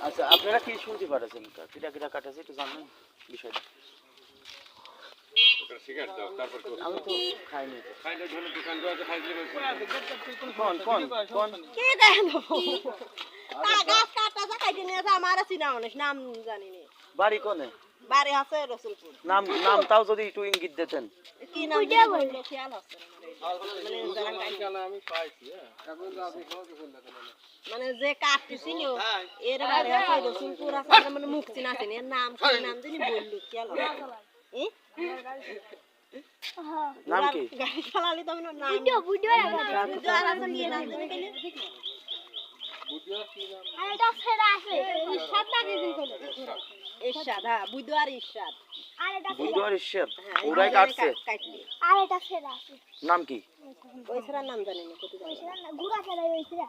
আচ্ছা আপনারা কি শুনতে পারছেন কিটা কিটা কাটাছে একটু জানেন বিষয়টা আমি তো খাইনি কোন কে দেন তা গাছ কাটা যা কাটে নিয়ে আমার চিনা মানুষ নাম জানি না বাড়ি কোনে বাড়ি আছে রসুলপুর নাম নাম তাও যদি একটু ইঙ্গিত দিতেন কি নাম বললো খেয়াল আছে মানে যে কাটতে ছিল এর বাড়ি আছে রসুলপুর আছে মানে মুখ চিনা আছে এর নাম কি নাম জানি বললো খেয়াল আছে নাম কি গাড়ি চালালে তো নাম বুড়ো আর আছে কি নাম জানি কেন এটা ছেড়া আছে ইরশাদ নাকি কইলো ইরশাদ হ্যাঁ বুড়ো আর ইরশাদ আর এটা বুধবার ঈশ্বর ওরাই কাটছে আর এটা ছেড়া আছে নাম কি ওই ছাড়া নাম জানি না কত ওই ছেড়া না গুড়া ছেড়া ওই ছেড়া